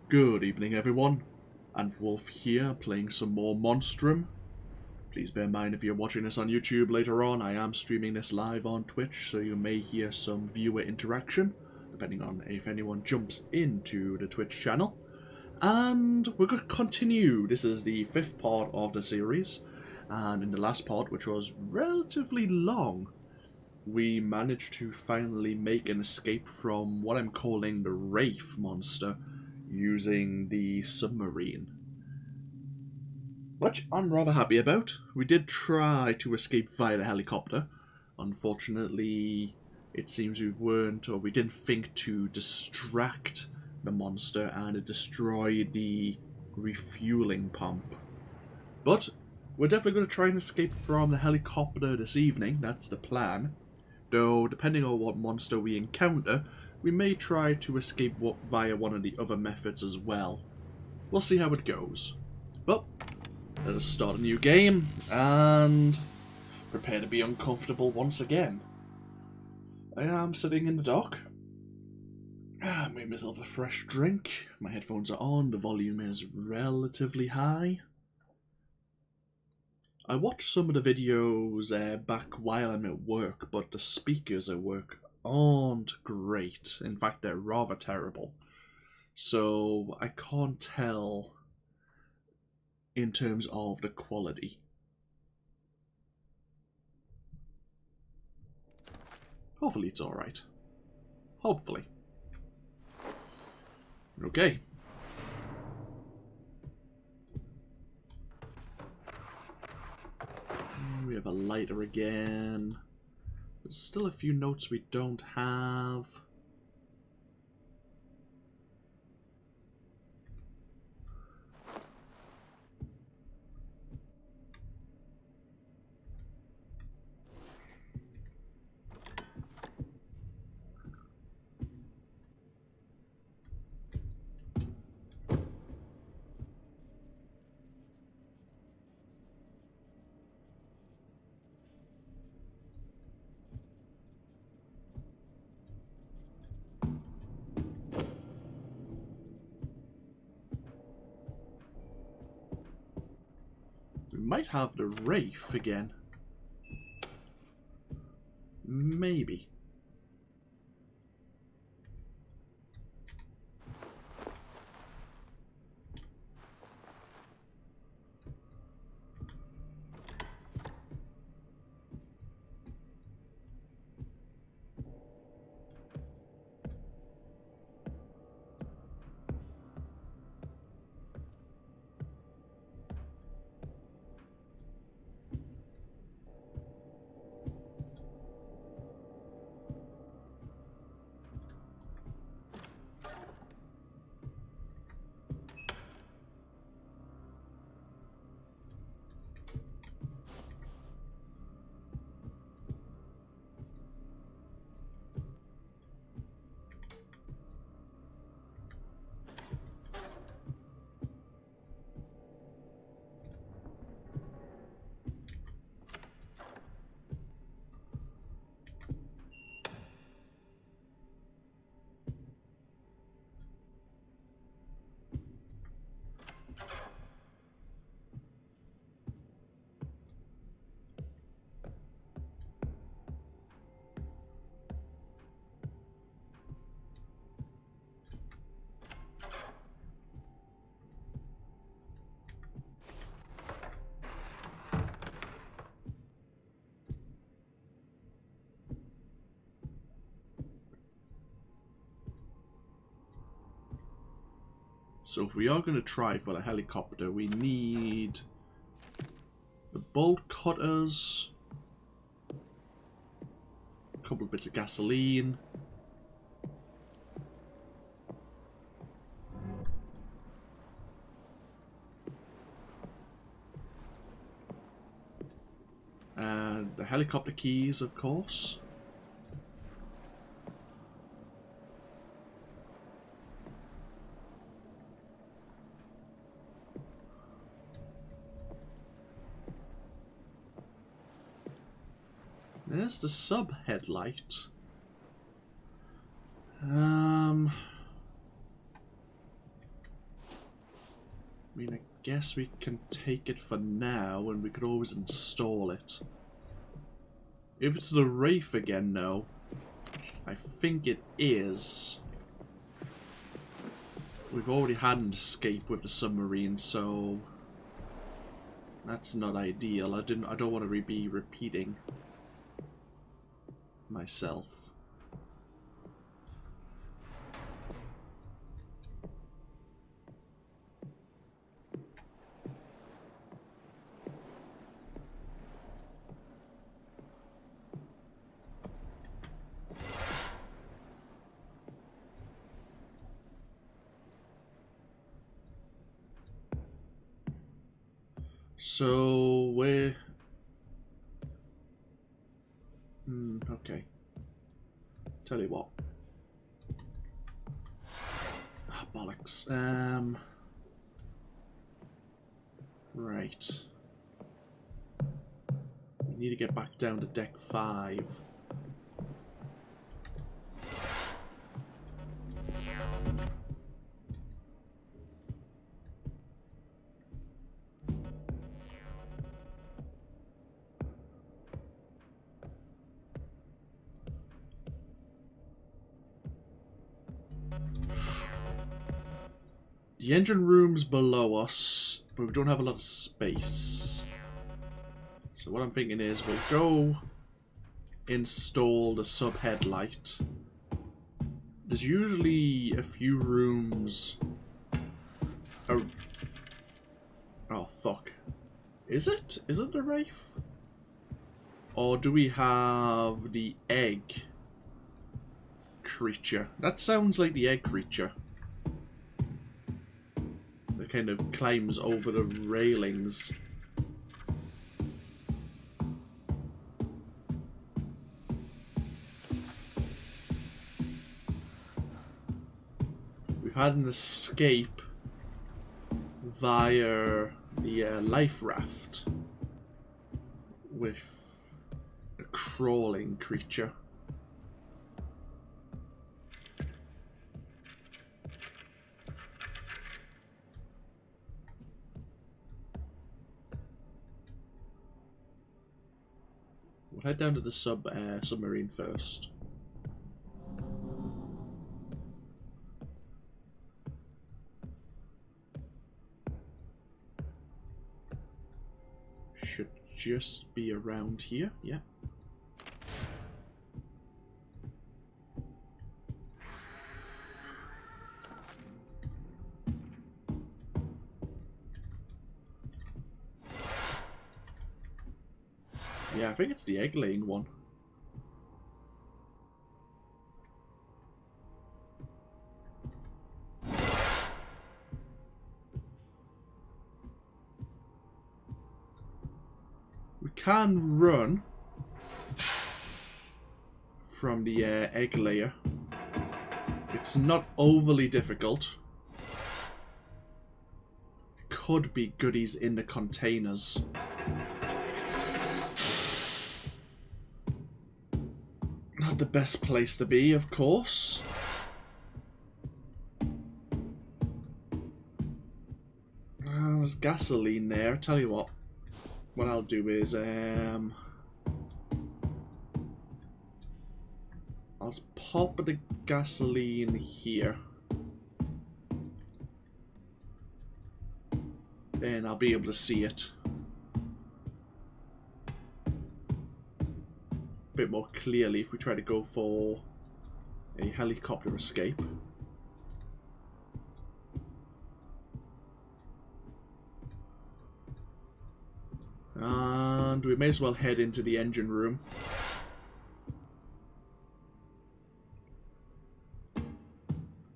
Good evening, everyone. AnthWolf here, playing some more Monstrum. Please bear in mind if you're watching this on YouTube later on, I am streaming this live on Twitch, so you may hear some viewer interaction, depending on if anyone jumps into the Twitch channel. And we're going to continue. This is the 5th part of the series, and in the last part, which was relatively long, we managed to finally make an escape from what I'm calling the Wraith monster, using the submarine, which I'm rather happy about. We did try to escape via the helicopter. Unfortunately, it seems we didn't think to distract the monster, and it destroyed the refueling pump. But we're definitely going to try and escape from the helicopter this evening. That's the plan. Though, depending on what monster we encounter, we may try to escape via one of the other methods as well. We'll see how it goes. But let us start a new game and prepare to be uncomfortable once again. I am sitting in the dock. I made myself a fresh drink. My headphones are on. The volume is relatively high. I watched some of the videos back while I'm at work, but the speakers at work aren't great. In fact, they're rather terrible. So I can't tell in terms of the quality. Hopefully it's alright. Hopefully. Okay. We have a lighter again. There's still a few notes we don't have. We might have the Wraith again. Maybe. So if we are going to try for the helicopter, we need the bolt cutters, a couple of bits of gasoline, and the helicopter keys, of course. There's the sub headlight. I mean, I guess we can take it for now, and we could always install it. If it's the Wraith again, no. I think it is. We've already had an escape with the submarine, so that's not ideal. I don't want to be repeating myself. So we're okay. Tell you what. Ah, bollocks. Right. We need to get back down to deck 5. The engine room's below us, but we don't have a lot of space. So what I'm thinking is we'll go install the sub headlight. There's usually a few rooms. Oh fuck. Is it? Is it the Wraith? Or do we have the egg creature? That sounds like the egg creature. That kind of climbs over the railings. We've had an escape via the life raft with a crawling creature. We'll head down to the submarine first. Should just be around here, yeah. Yeah, I think it's the egg-laying one. We can run from the egg layer. It's not overly difficult. Could be goodies in the containers. Not the best place to be, of course. There's gasoline there. Tell you what I'll do is I'll just pop the gasoline here. Then I'll be able to see it a bit more clearly if we try to go for a helicopter escape. And we may as well head into the engine room.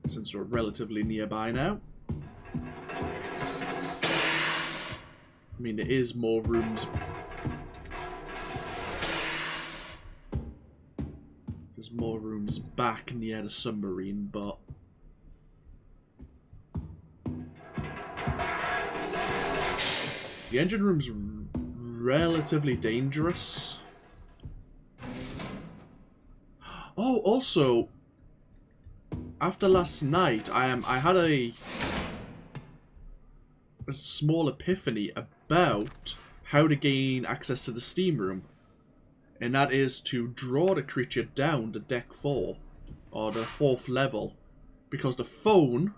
Since we're relatively nearby now. I mean, there is more rooms. There's more rooms back near the submarine, but the engine room's relatively dangerous. Oh, also, after last night, I had a a small epiphany about how to gain access to the steam room. And that is to draw the creature down to deck 4, or the 4th level, because the phone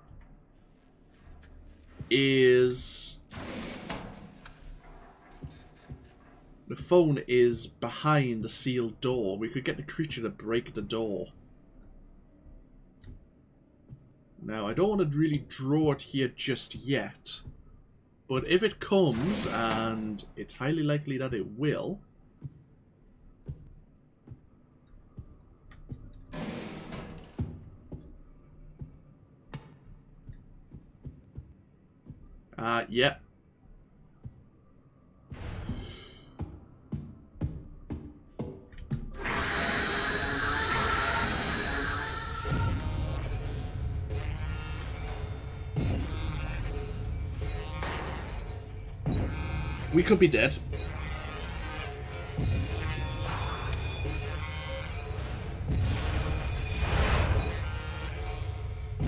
is behind the sealed door. We could get the creature to break the door. Now, I don't want to really draw it here just yet, but if it comes, and it's highly likely that it will, yeah. We could be dead.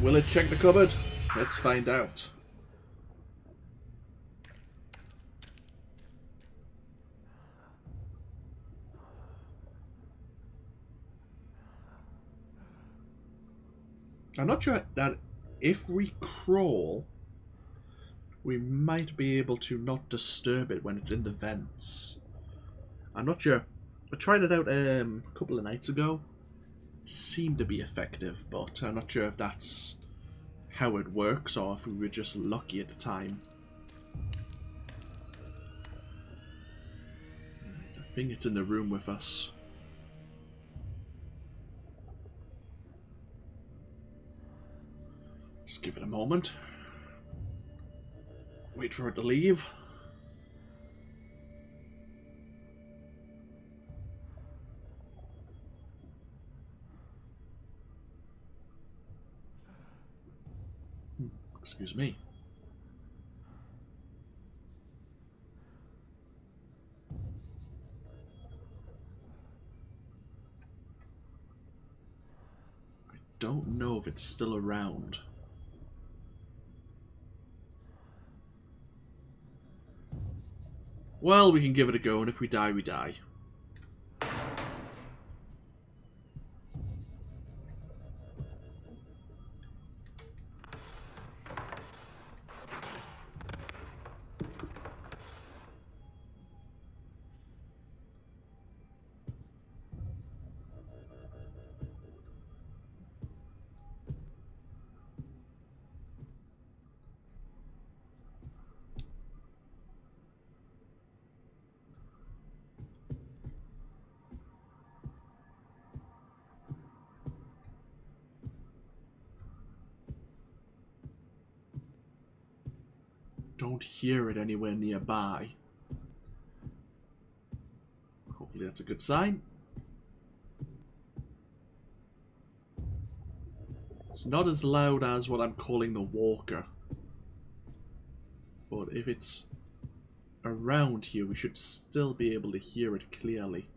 Will it check the cupboard? Let's find out. I'm not sure that if we crawl, we might be able to not disturb it when it's in the vents. I'm not sure. I tried it out a couple of nights ago. Seemed to be effective, but I'm not sure if that's how it works or if we were just lucky at the time. I think it's in the room with us. Just give it a moment. Wait for it to leave. Excuse me. I don't know if it's still around. Well, we can give it a go, and if we die, we die. Don't hear it anywhere nearby. Hopefully that's a good sign. It's not as loud as what I'm calling the walker. But if it's around here, we should still be able to hear it clearly.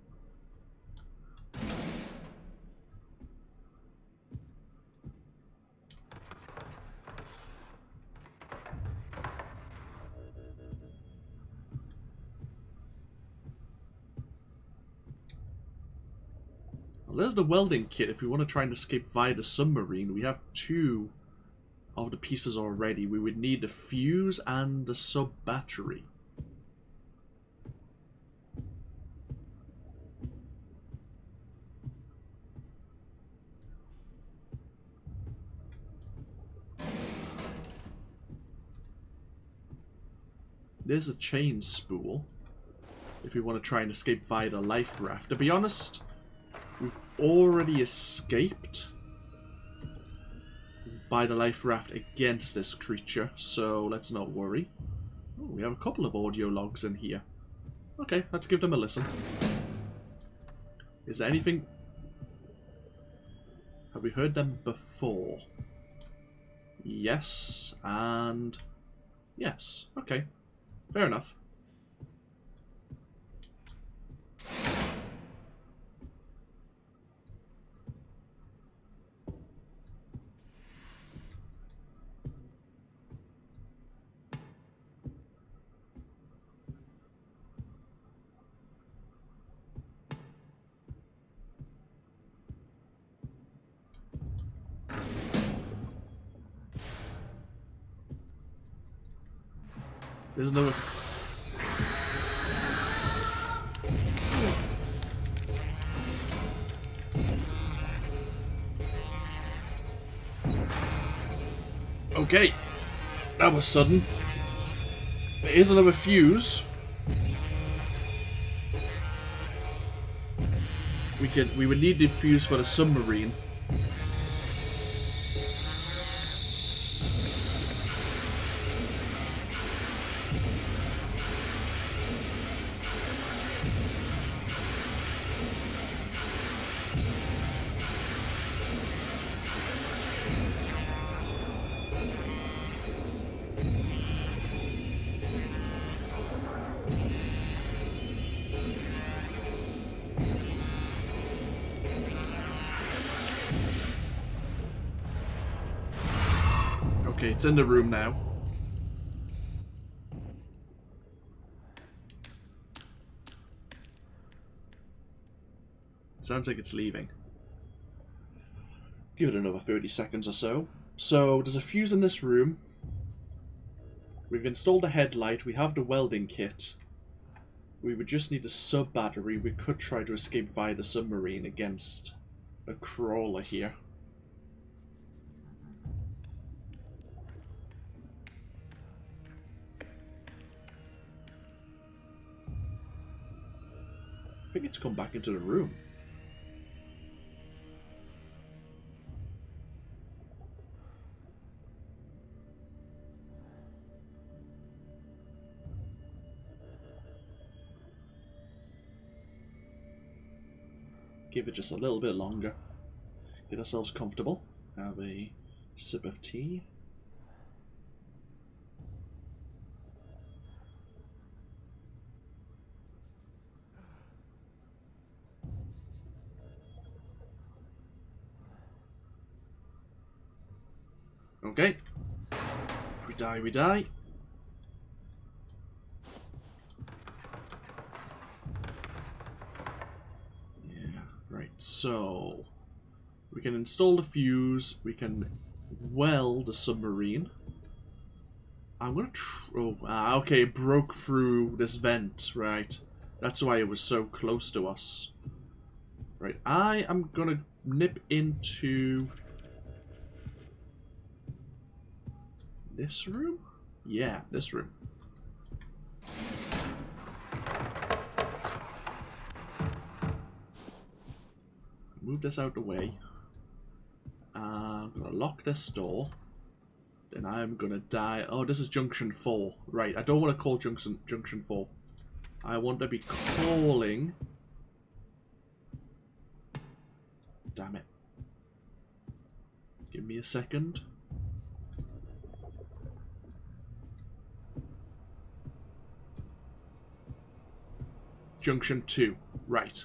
Well, there's the welding kit if we want to try and escape via the submarine. We have 2 of the pieces already. We would need the fuse and the sub-battery. There's a chain spool if we want to try and escape via the life raft. To be honest, we've already escaped by the life raft against this creature, so let's not worry. Oh, we have a couple of audio logs in here. Okay, let's give them a listen. Is there anything... Have we heard them before? Yes, and... yes. Okay. Fair enough. There's another... Okay. That was sudden. There is another fuse. We would need the fuse for the submarine. Okay, it's in the room now. Sounds like it's leaving. Give it another 30 seconds or so. So, there's a fuse in this room. We've installed a headlight. We have the welding kit. We would just need a sub-battery. We could try to escape via the submarine against a crawler here. I think it's come back into the room. Give it just a little bit longer. Get ourselves comfortable. Have a sip of tea. Okay. If we die, we die. Yeah, right. So, we can install the fuse. We can weld the submarine. I'm gonna okay, it broke through this vent, right. That's why it was so close to us. Right, I am gonna nip into... this room? Yeah, this room. Move this out the way. I'm gonna lock this door. Then I'm gonna die. Oh, this is Junction 4. Right, I don't want to call Junction 4. I want to be calling... damn it. Give me a second. Junction 2. Right.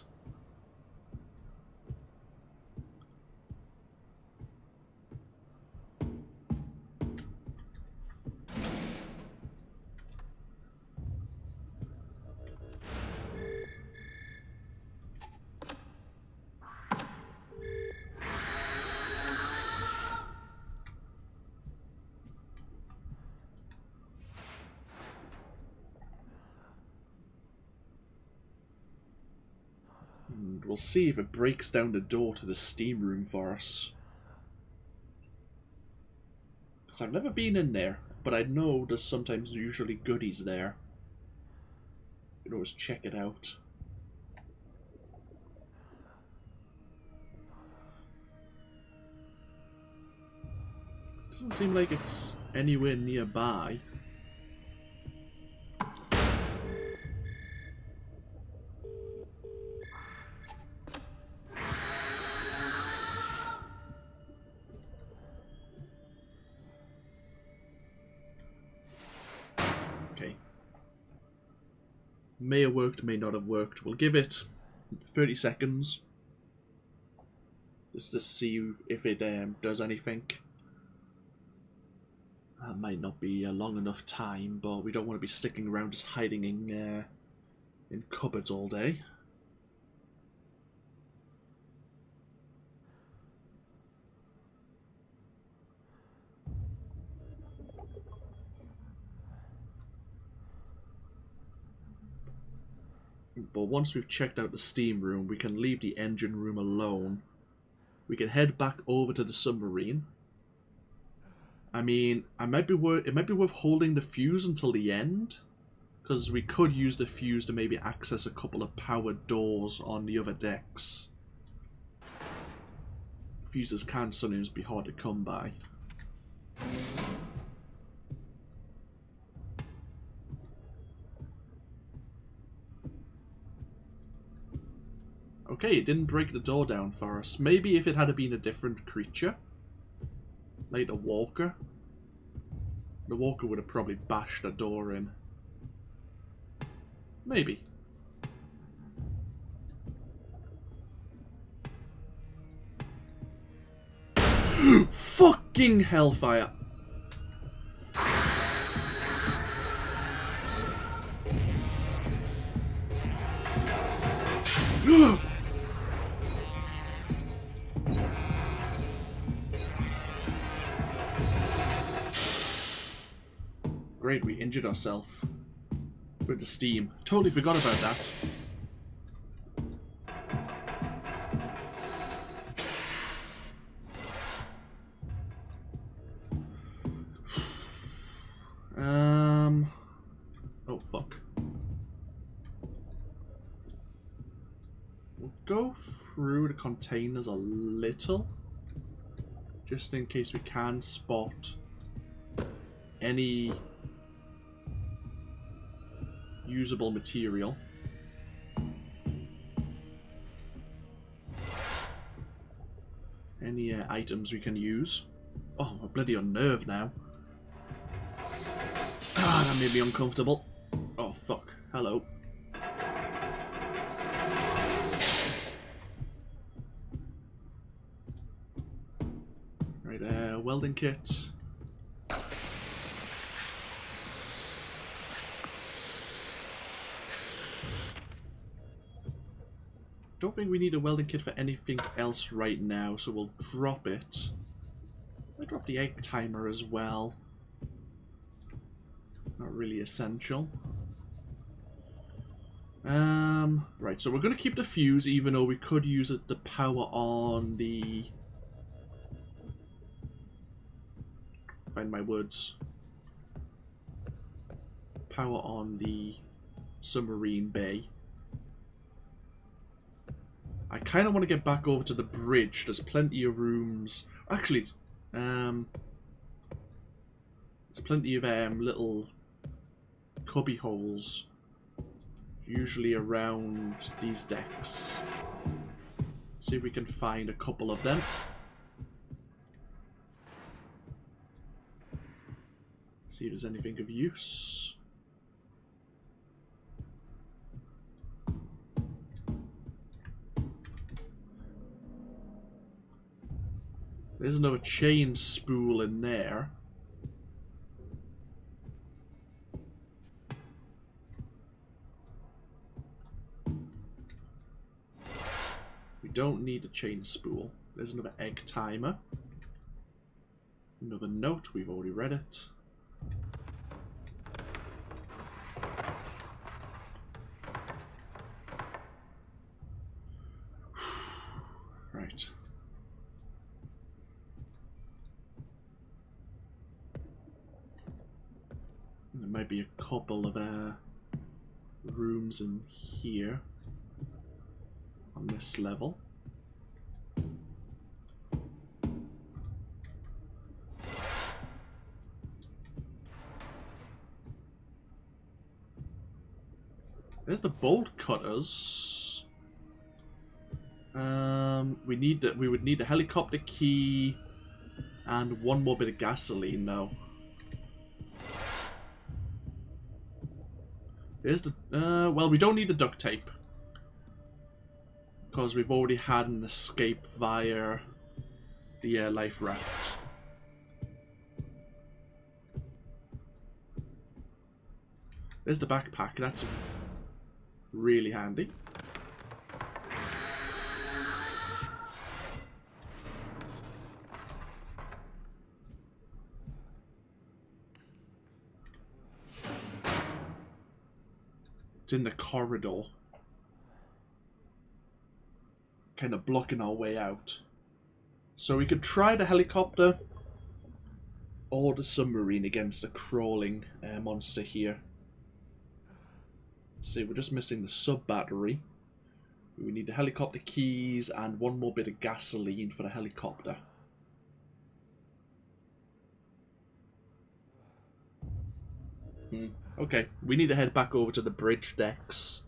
And we'll see if it breaks down the door to the steam room for us. Because I've never been in there, but I know there's sometimes usually goodies there. You can always check it out. Doesn't seem like it's anywhere nearby. Okay. May have worked, may not have worked. We'll give it 30 seconds. Just to see if it does anything. That might not be a long enough time, but we don't want to be sticking around just hiding in cupboards all day. but once we've checked out the steam room, we can leave the engine room alone. We can head back over to the submarine. I mean, it might be worth holding the fuse until the end, because we could use the fuse to maybe access a couple of powered doors on the other decks. Fuses can sometimes be hard to come by. Okay, it didn't break the door down for us. Maybe if it had been a different creature, like a walker, the walker would have probably bashed the door in. Maybe. Fucking hellfire! Great, we injured ourselves with the steam. Totally forgot about that. Oh fuck. We'll go through the containers a little, just in case we can spot any usable material. Any items we can use. Oh, I'm bloody unnerved now. Ah, that made me uncomfortable. Oh, fuck. Hello. Right, welding kit. Don't think we need a welding kit for anything else right now, so we'll drop it. I'll drop the egg timer as well. Not really essential. Right, so we're going to keep the fuse, even though we could use it to power on the... Find my words. Power on the submarine bay. I kind of want to get back over to the bridge. There's plenty of rooms. Actually, there's plenty of little cubby holes, usually around these decks. See if we can find a couple of them. See if there's anything of use. There's another chain spool in there. We don't need a chain spool. There's another egg timer. Another note, we've already read it. Right. There might be a couple of rooms in here on this level. There's the bolt cutters. We would need a helicopter key and one more bit of gasoline now. There's the well, we don't need the duct tape because we've already had an escape via the life raft. There's the backpack. That's really handy. It's in the corridor. kind of blocking our way out. So we could try the helicopter or the submarine against a crawling monster here. See, we're just missing the sub-battery. We need the helicopter keys and one more bit of gasoline for the helicopter. Okay, we need to head back over to the bridge decks.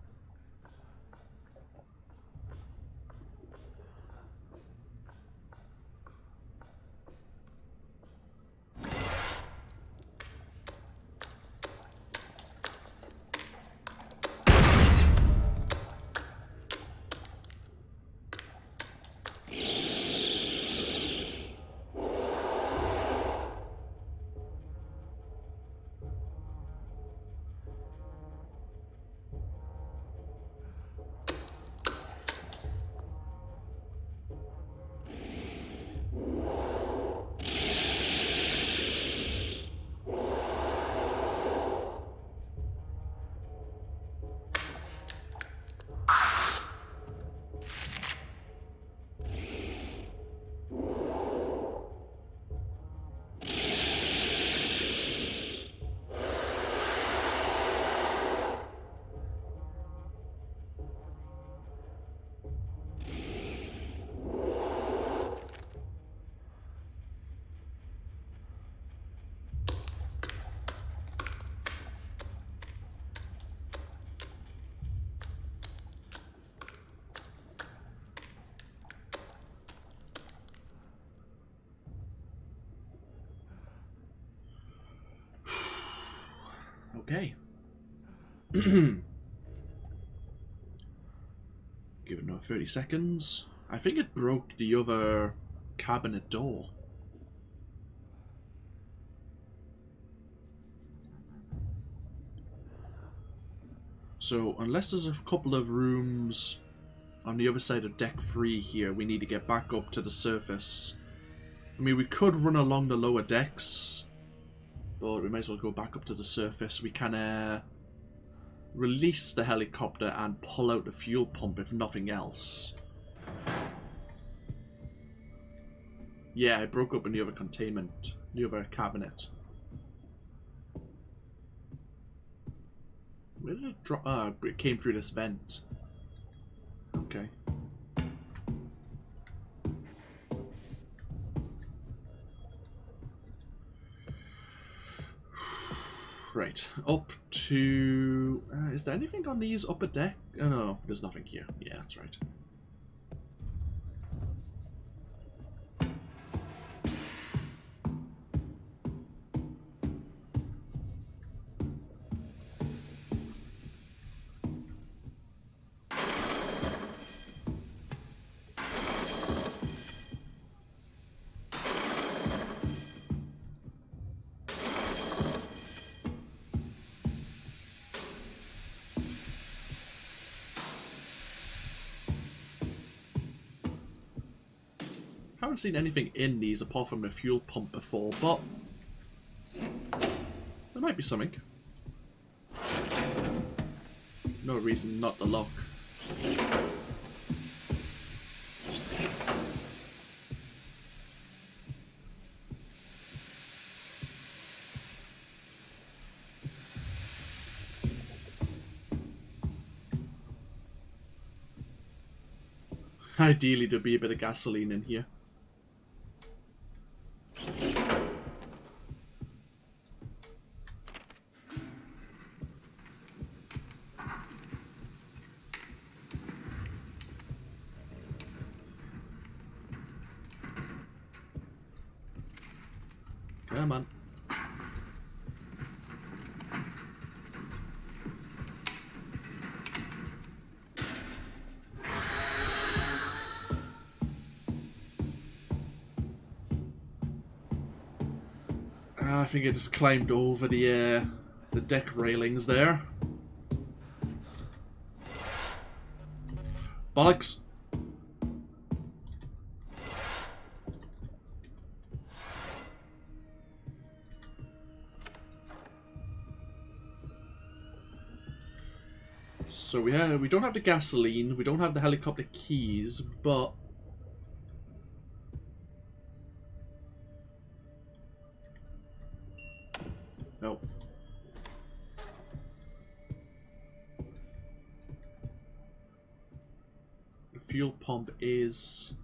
Okay. Give it another 30 seconds. I think it broke the other cabinet door. So, unless there's a couple of rooms on the other side of deck 3 here, we need to get back up to the surface. I mean, we could run along the lower decks, but we might as well go back up to the surface. We can release the helicopter and pull out the fuel pump if nothing else. Yeah, it broke open the other containment, the other cabinet. Where did it drop? Ah, it came through this vent. Okay. Right, up to... is there anything on these upper deck? Oh no, there's nothing here. Yeah, that's right. I haven't seen anything in these apart from the fuel pump before, but there might be something. No reason not to look. Ideally, there'd be a bit of gasoline in here. Come on. I think I just climbed over the deck railings there. Bollocks. So So we don't have the gasoline, we don't have the helicopter keys, but no. The fuel pump is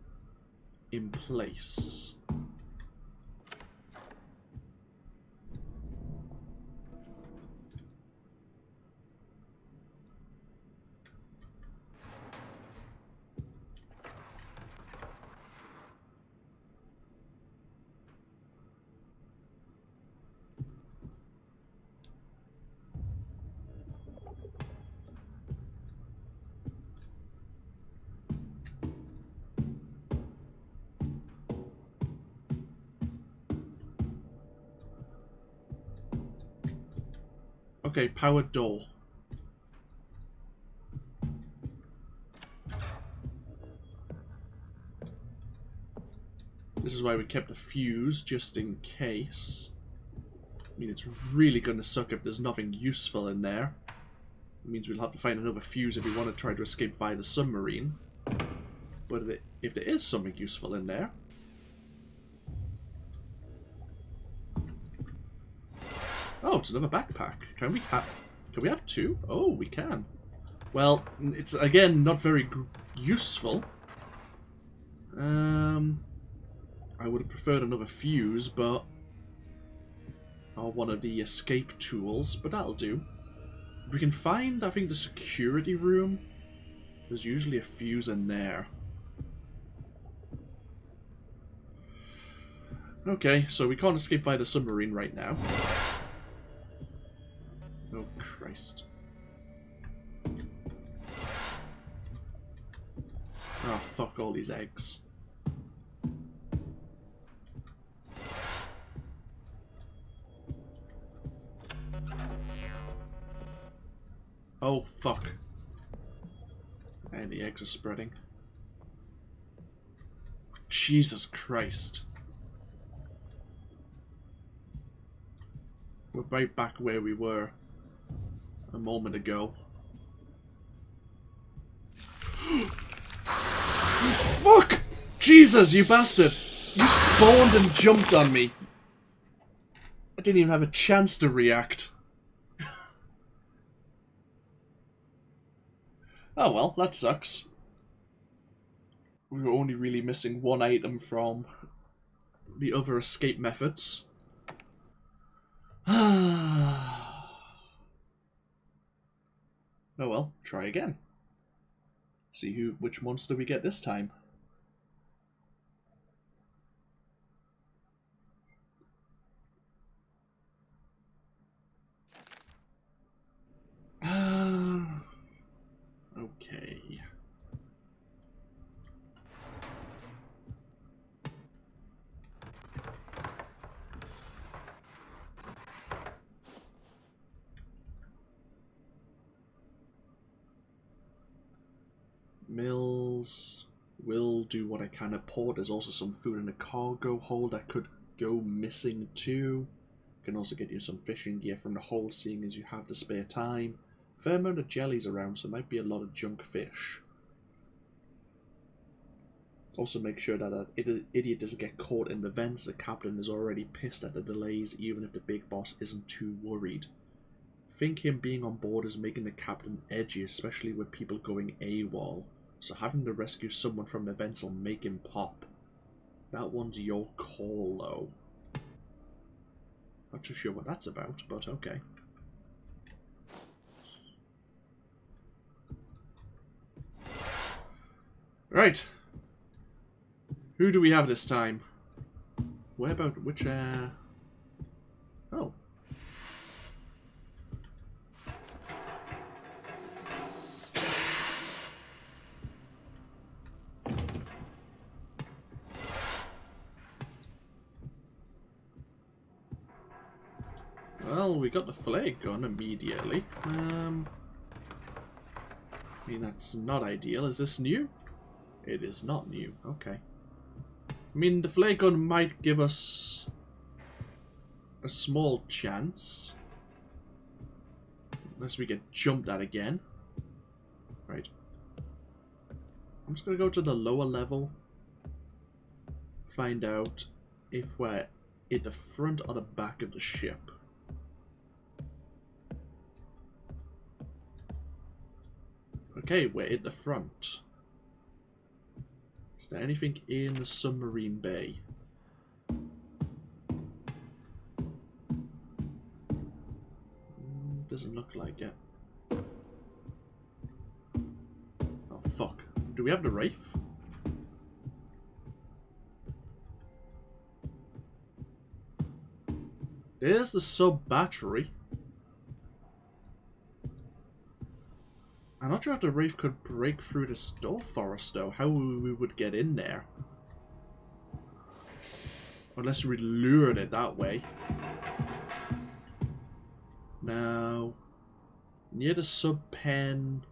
in place. Okay, powered door. This is why we kept a fuse, just in case. I mean, it's really going to suck if there's nothing useful in there. It means we'll have to find another fuse if we want to try to escape via the submarine. But if there is something useful in there... Oh, it's another backpack. Can we have two? Oh, we can. Well, it's again not very useful. I would have preferred another fuse, but or one of the escape tools, but that'll do. We can find, I think, the security room. There's usually a fuse in there. Okay, so we can't escape via the submarine right now. Oh, Christ. Oh, fuck all these eggs. Oh, fuck. And the eggs are spreading. Jesus Christ. We're right back where we were a moment ago. Fuck! Jesus, you bastard! You spawned and jumped on me. I didn't even have a chance to react. Oh well, that sucks. We were only really missing one item from the other escape methods. Oh well, try again. See which monster we get this time. Okay. Mills will do what I can at port. There's also some food in the cargo hold that could go missing too. Can also get you some fishing gear from the hold, seeing as you have the spare time. Fair amount of jellies around, so might be a lot of junk fish. Also make sure that an idiot doesn't get caught in the vents. The captain is already pissed at the delays, even if the big boss isn't too worried. Think him being on board is making the captain edgy, especially with people going AWOL. So having to rescue someone from the vents will make him pop. That one's your call, though. Not too sure what that's about, but okay. Right. Who do we have this time? Where about which, Oh. Well, we got the flare gun immediately. I mean, that's not ideal. Is this new? It is not new. Okay. I mean, the flare gun might give us a small chance. Unless we get jumped at again. Right. I'm just going to go to the lower level. Find out if we're in the front or the back of the ship. Okay, we're in the front. Is there anything in the submarine bay? Doesn't look like it. Oh, fuck. Do we have the Wraith? There's the sub-battery. I'm not sure if the Wraith could break through the store forest, though. How we would get in there. Unless we lured it that way. Now, near the sub-pen,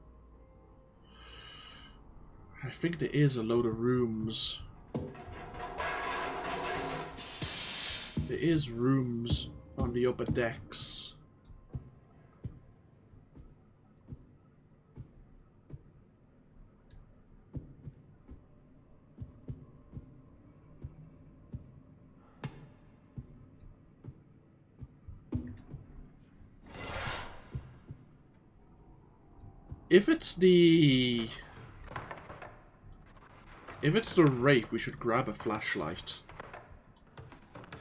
I think there is a load of rooms. There is rooms on the upper decks. If it's the Wraith, we should grab a flashlight.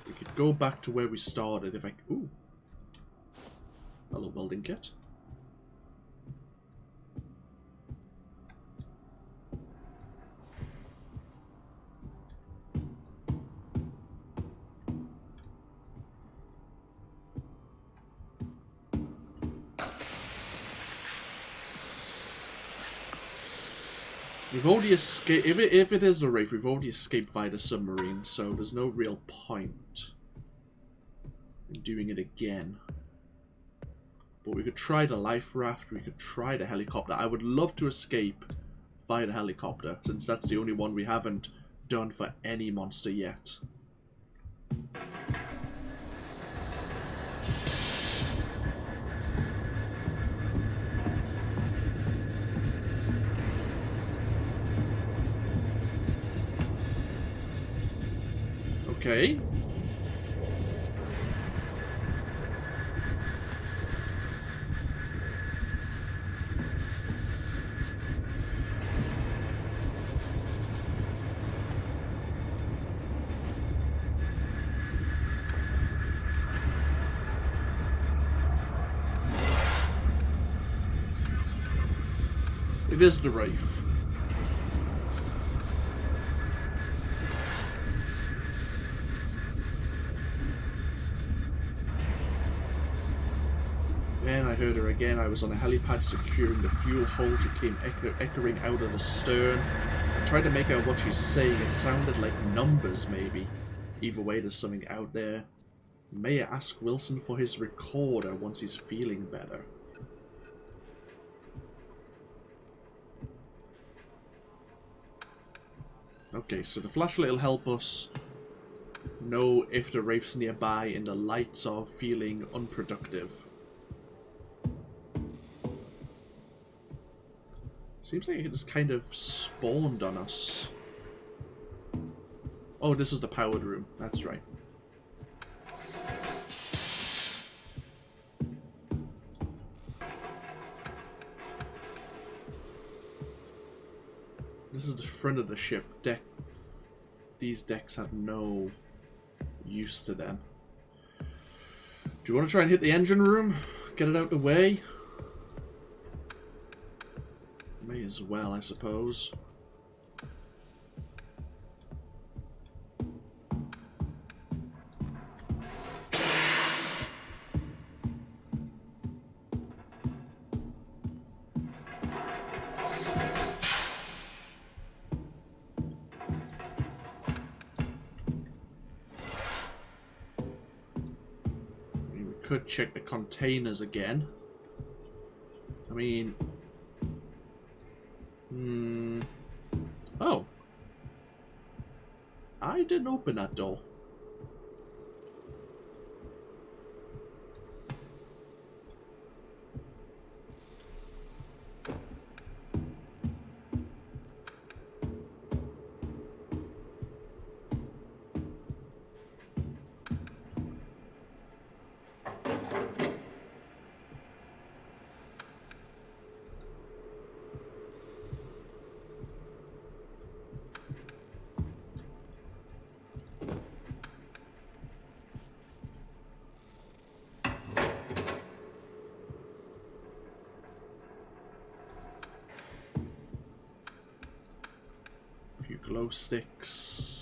We could go back to where we started if I... Ooh. Hello, welding kit. We've already escaped. If it is the Wraith, we've already escaped via the submarine, so there's no real point in doing it again. But we could try the life raft, we could try the helicopter. I would love to escape via the helicopter, since that's the only one we haven't done for any monster yet. Okay. It is the Wraith. Then I heard her again. I was on a helipad securing the fuel hold. She came echoing out of the stern. I tried to make out what she's saying. It sounded like numbers, maybe. Either way, there's something out there. May I ask Wilson for his recorder once he's feeling better? Okay, so the flashlight will help us know if the Wraith's nearby and the lights are feeling unproductive. Seems like it just kind of spawned on us. Oh, this is the powered room. That's right. This is the front of the ship. These decks have no use to them. Do you want to try and hit the engine room? Get it out the way? May as well, I suppose. We could check the containers again. I mean... Oh. I didn't open that door. glow sticks.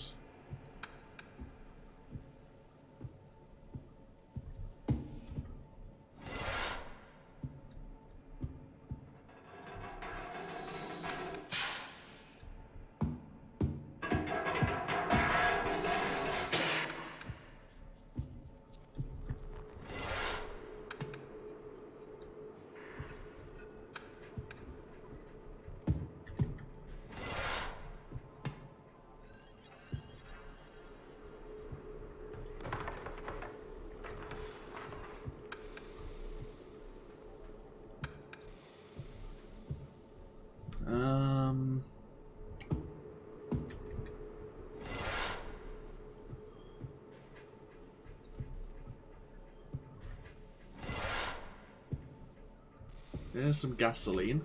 There's some gasoline.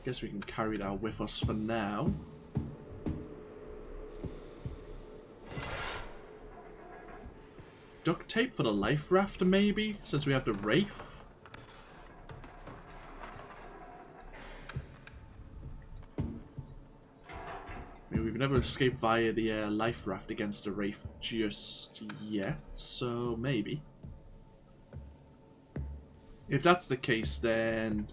Guess we can carry that with us for now. Duct tape for the life raft, maybe, since we have the Wraith. I mean, we've never escaped via the life raft against the Wraith just yet, so maybe. If that's the case, then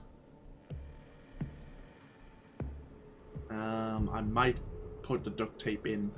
I might put the duct tape in.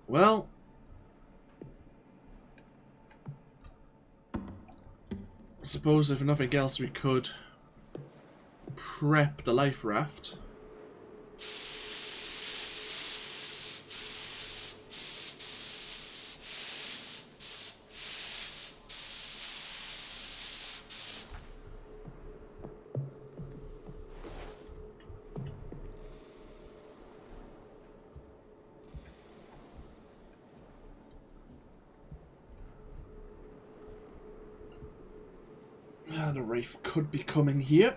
Well, I suppose if nothing else we could prep the life raft. The Wraith could be coming here.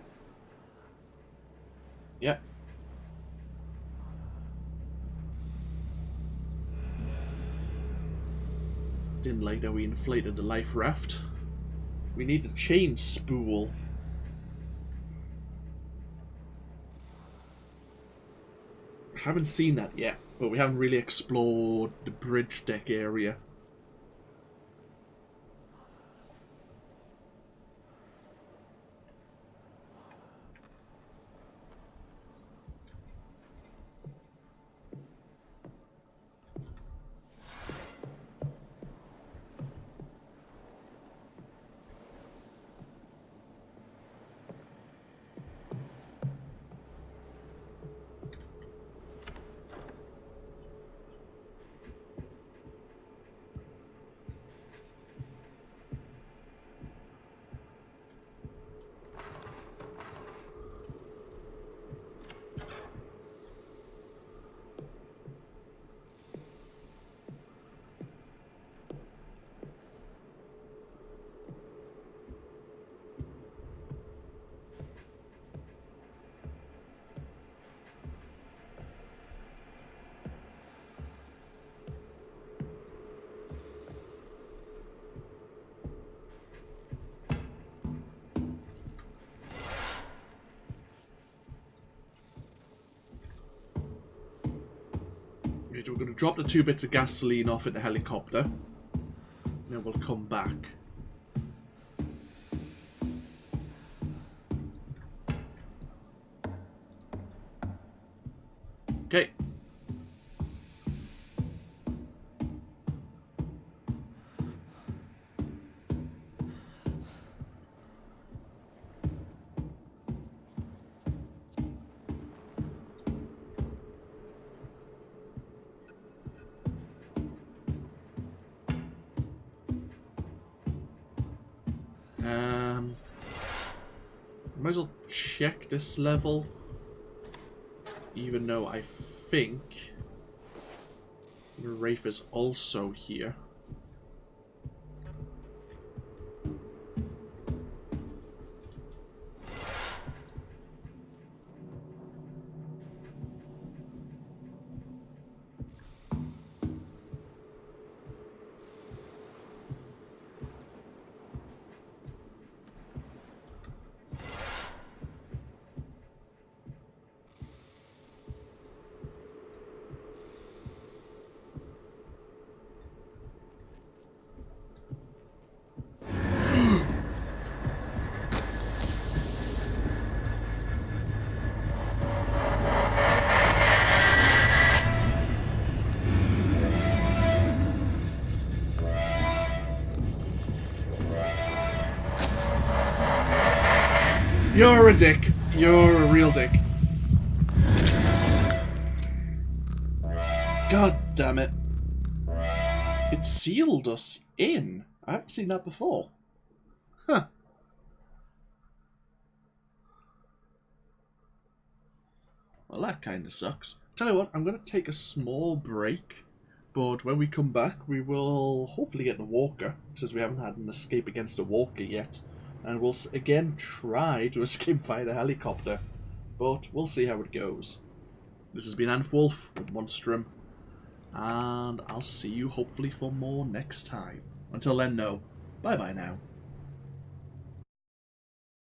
Yep. Didn't like that we inflated the life raft. We need the chain spool. Haven't seen that yet, but we haven't really explored the bridge deck area. We're going to drop the 2 bits of gasoline off at the helicopter. Then we'll come back. Okay. Might as well check this level, even though I think the Wraith is also here. You're a dick. You're a real dick. God damn it. It sealed us in. I haven't seen that before. Huh. Well, that kind of sucks. Tell you what, I'm going to take a small break. But when we come back, we will hopefully get the walker, since we haven't had an escape against a walker yet. And we'll again try to escape via the helicopter. But we'll see how it goes. This has been AnthWolf with Monstrum. And I'll see you hopefully for more next time. Until then, no. Bye-bye now.